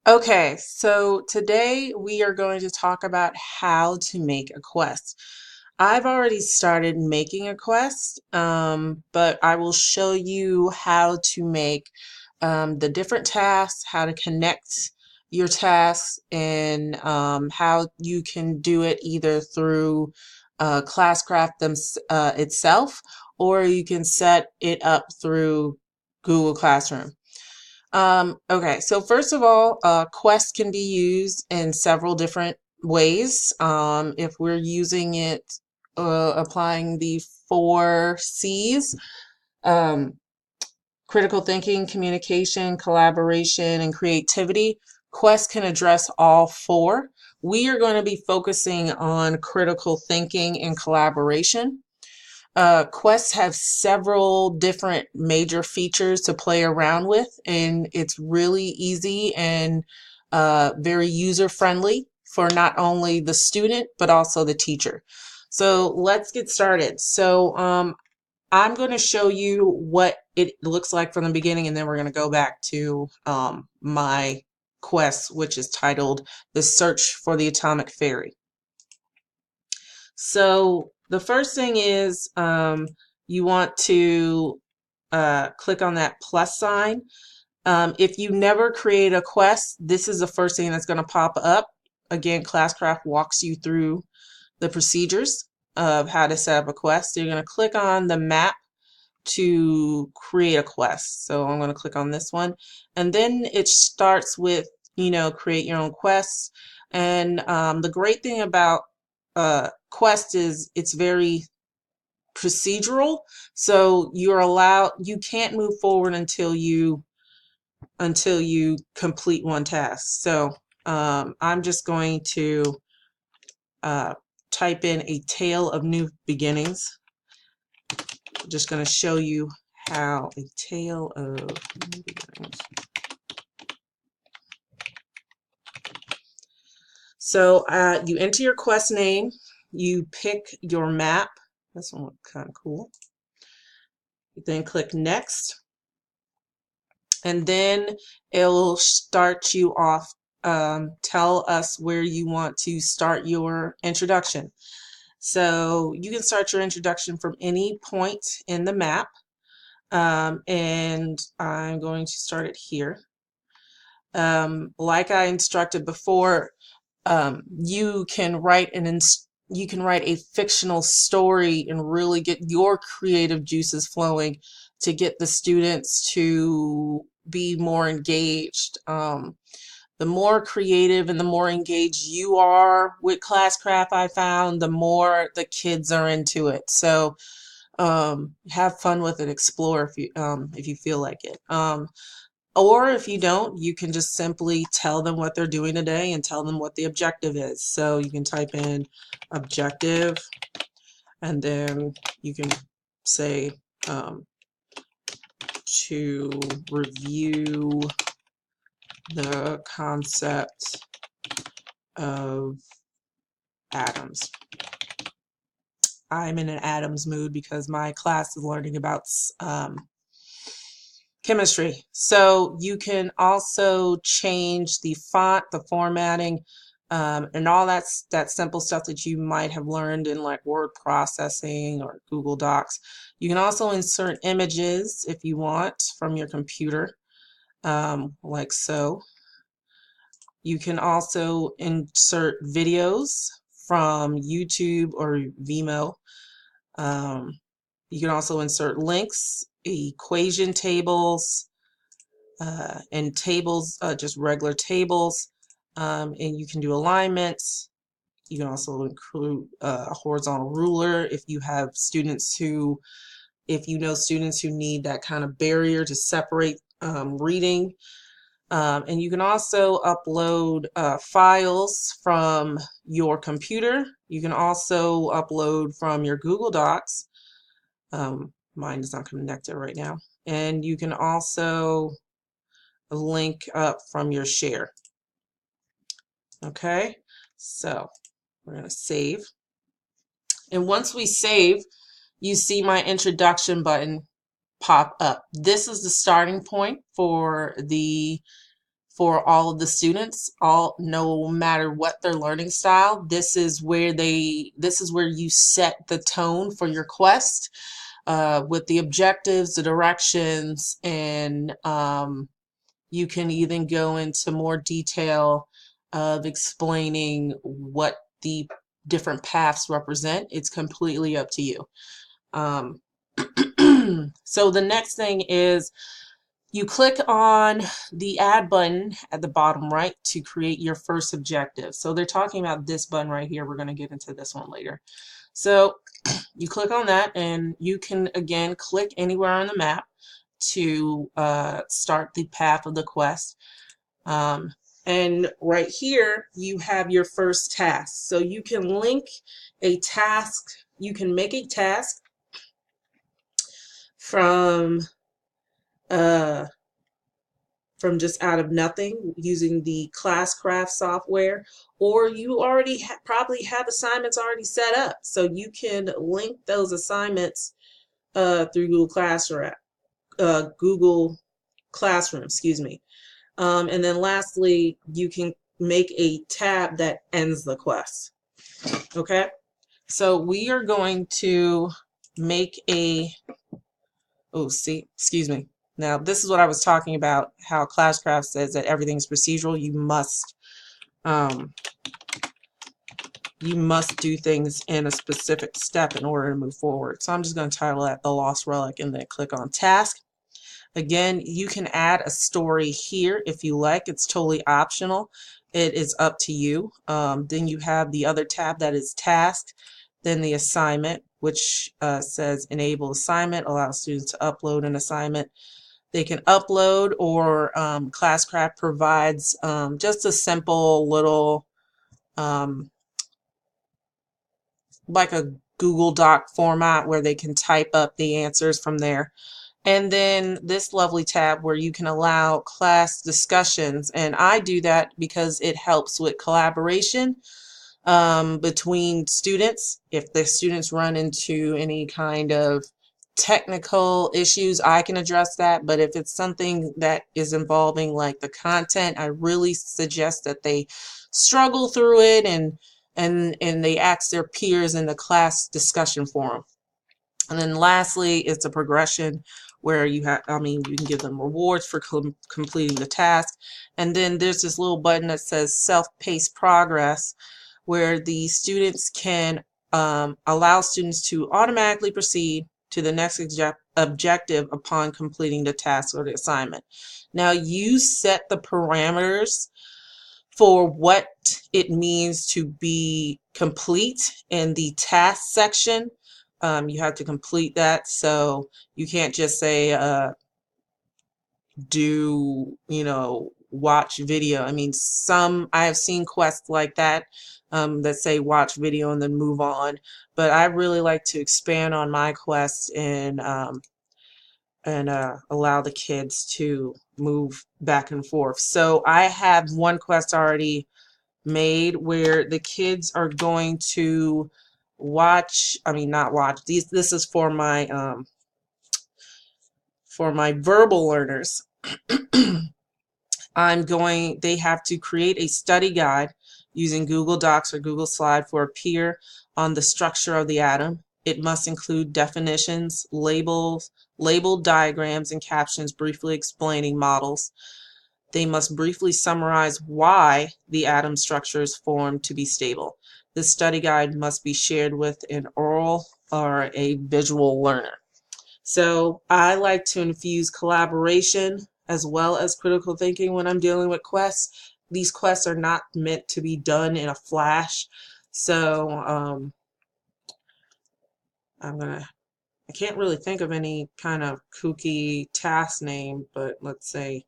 Okay, so today we are going to talk about how to make a quest. I've already started making a quest, but I will show you how to make the different tasks, how to connect your tasks, and how you can do it either through Classcraft itself, or you can set it up through Google Classroom. Okay, so first of all, Quest can be used in several different ways. If we're using it, applying the four C's, um, critical thinking, communication, collaboration, and creativity, Quest can address all four. We are going to be focusing on critical thinking and collaboration. Quests have several different major features to play around with, and it's really easy and very user friendly for not only the student but also the teacher. So let's get started. I'm going to show you what it looks like from the beginning, and then we're going to go back to my quest, which is titled The Search for the Atomic Fairy. So the first thing is you want to click on that plus sign. If you never create a quest, this is the first thing that's going to pop up. Again, Classcraft walks you through the procedures of how to set up a quest. So you're going to click on the map to create a quest. So I'm going to click on this one. And then it starts with, create your own quests. And the great thing about Quest is it's very procedural. So you can't move forward until you complete one task. So I'm just going to uh, type in A Tale of New Beginnings. I'm just going to show you how A Tale of New Beginnings. So you enter your quest name, you pick your map. This one looks kind of cool. You then click next, and then it'll start you off. Tell us where you want to start your introduction. So you can start your introduction from any point in the map, and I'm going to start it here. Like I instructed before, you can write a fictional story and really get your creative juices flowing to get the students to be more engaged. The more creative and the more engaged you are with Classcraft, I found, the more the kids are into it. So have fun with it, explore if you feel like it. Or if you don't, you can just simply tell them what they're doing today and tell them what the objective is. So you can type in objective, and then you can say to review the concept of atoms. I'm in an atoms mood because my class is learning about chemistry. So you can also change the font, the formatting, and all that simple stuff that you might have learned in like word processing or Google Docs. You can also insert images if you want from your computer, like so. You can also insert videos from YouTube or Vimeo. You can also insert links, equation tables, and tables, just regular tables, and you can do alignments. You can also include a horizontal ruler if you have students if you know students who need that kind of barrier to separate reading. And you can also upload files from your computer. You can also upload from your Google Docs. Mine is not connected right now. And you can also link up from your share. Okay, so we're going to save. And once we save, you see my introduction button pop up. This is the starting point for the for all of the students, all no matter what their learning style. This is where you set the tone for your quest with the objectives, the directions, and you can even go into more detail of explaining what the different paths represent. It's completely up to you. So the next thing is you click on the add button at the bottom right to create your first objective. So they're talking about this button right here. We're going to get into this one later. So you click on that, and you can again click anywhere on the map to start the path of the quest. And right here you have your first task. So you can link a task, you can make a task from just out of nothing using the Classcraft software, or you already probably have assignments already set up, so you can link those assignments through Google Classroom, excuse me. And then lastly, you can make a tab that ends the quest. Okay, so we are going to make a, excuse me. Now, this is what I was talking about, how Classcraft says that everything's procedural. You must do things in a specific step in order to move forward. So I'm just going to title that The Lost Relic and then click on Task. Again, you can add a story here if you like. It's totally optional. It is up to you. Then you have the other tab that is Task, then the assignment, which says Enable Assignment, allows students to upload an assignment. They can upload, or Classcraft provides just a simple little, like a Google Doc format where they can type up the answers from there. And then this lovely tab where you can allow class discussions. And I do that because it helps with collaboration between students. If the students run into any kind of technical issues, I can address that. But if it's something that is involving like the content, I really suggest that they struggle through it and they ask their peers in the class discussion forum. And then lastly, it's a progression where you can give them rewards for completing the task. And then there's this little button that says self-paced progress, where the students can allow students to automatically proceed to the next objective upon completing the task or the assignment. Now you set the parameters for what it means to be complete in the task section. You have to complete that, so you can't just say watch video. I mean, I have seen quests like that that say watch video and then move on, but I really like to expand on my quest and allow the kids to move back and forth. So I have one quest already made where the kids are going to not watch these. This is for my verbal learners. They have to create a study guide using Google Docs or Google Slide for a peer on the structure of the atom. It must include definitions, labeled diagrams, and captions briefly explaining models. They must briefly summarize why the atom structure is formed to be stable. This study guide must be shared with an oral or a visual learner. So I like to infuse collaboration as well as critical thinking when I'm dealing with quests. These quests are not meant to be done in a flash. So I can't really think of any kind of kooky task name, but let's say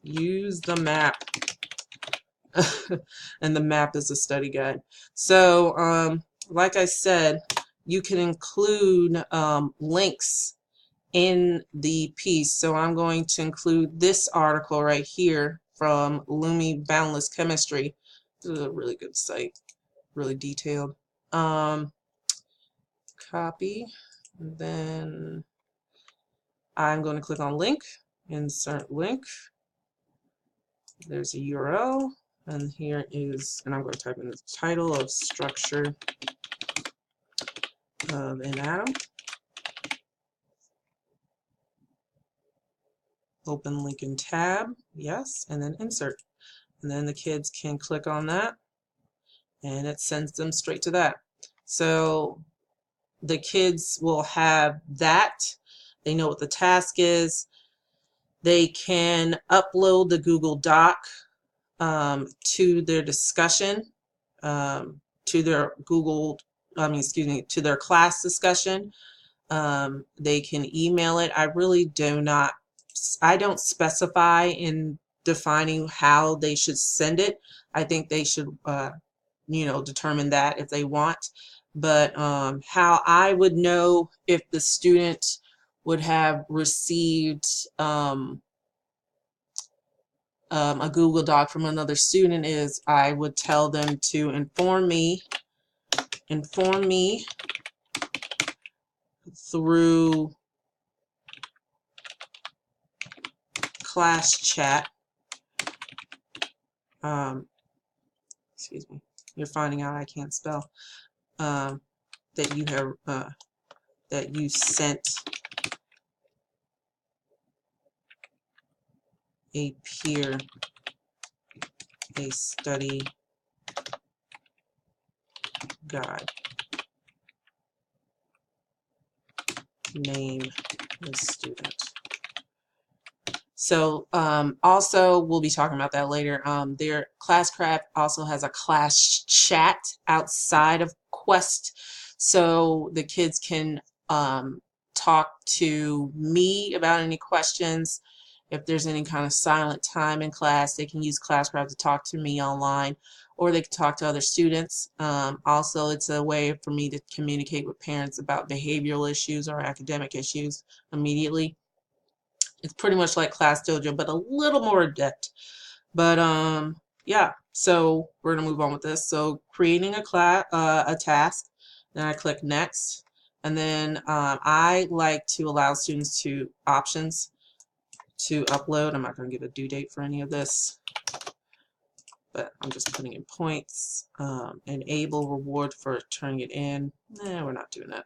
use the map. And the map is a study guide. So like I said, you can include links in the piece. So I'm going to include this article right here from Lumi Boundless Chemistry. This is a really good site, really detailed. Copy, and then I'm going to click on link, insert link. There's a URL, and here is, and I'm going to type in the title of structure of an atom. Open link in tab, yes, and then insert. And then the kids can click on that, and it sends them straight to that. So the kids will have that. They know what the task is. They can upload the Google Doc to their discussion, to their to their class discussion. They can email it. I don't specify in defining how they should send it. I think they should, determine that if they want. But how I would know if the student would have received a Google Doc from another student is I would tell them to inform me through class chat. Excuse me, you're finding out I can't spell. That you have that you sent a peer a study guide. Name the student. So also, we'll be talking about that later. Their Classcraft also has a class chat outside of Quest, so the kids can talk to me about any questions. If there's any kind of silent time in class, they can use Classcraft to talk to me online, or they can talk to other students. Also, it's a way for me to communicate with parents about behavioral issues or academic issues immediately. It's pretty much like Class Dojo, but a little more adept. But yeah, so we're gonna move on with this. So creating a task, then I click next, and then I like to allow students options to upload. I'm not gonna give a due date for any of this, but I'm just putting in points. Enable reward for turning it in. We're not doing that.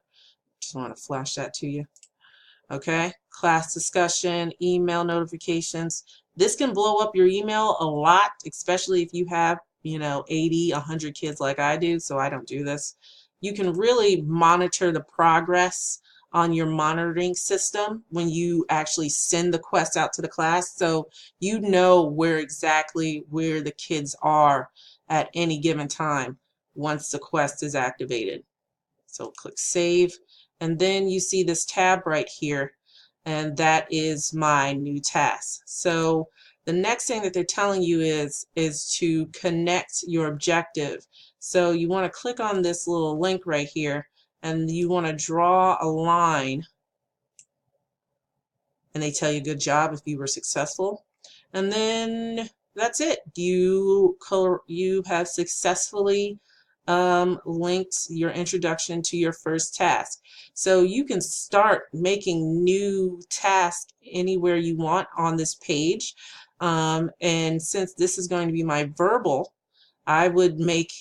Just want to flash that to you. Okay, class discussion, email notifications. This can blow up your email a lot, especially if you have, 80, 100 kids like I do, so I don't do this. You can really monitor the progress on your monitoring system when you actually send the quest out to the class, so you know exactly where the kids are at any given time once the quest is activated. So click save, and then you see this tab right here, and that is my new task. So the next thing that they're telling you is to connect your objective. So you want to click on this little link right here, and you want to draw a line, and they tell you good job if you were successful, and then that's it. You have successfully linked your introduction to your first task. So you can start making new tasks anywhere you want on this page. And since this is going to be my verbal, I would make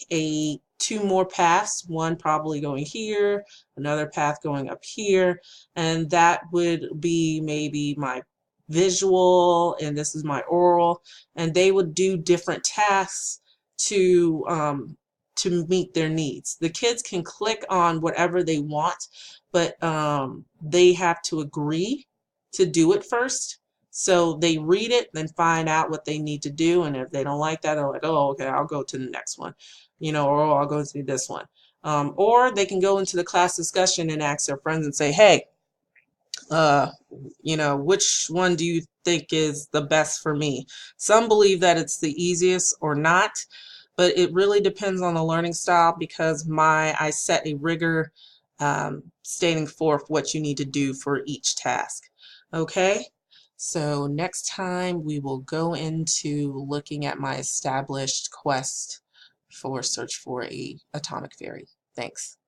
two more paths, one probably going here, another path going up here, and that would be maybe my visual, and this is my oral, and they would do different tasks to meet their needs. The kids can click on whatever they want, but they have to agree to do it first. So they read it, then find out what they need to do, and if they don't like that, they're like, oh, okay, I'll go to the next one, or I'll go to this one. Or they can go into the class discussion and ask their friends and say, hey, which one do you think is the best for me? Some believe that it's the easiest or not, but it really depends on the learning style, because I set a rigor stating forth what you need to do for each task. Okay, so next time we will go into looking at my established quest for search for a atomic fairy. Thanks.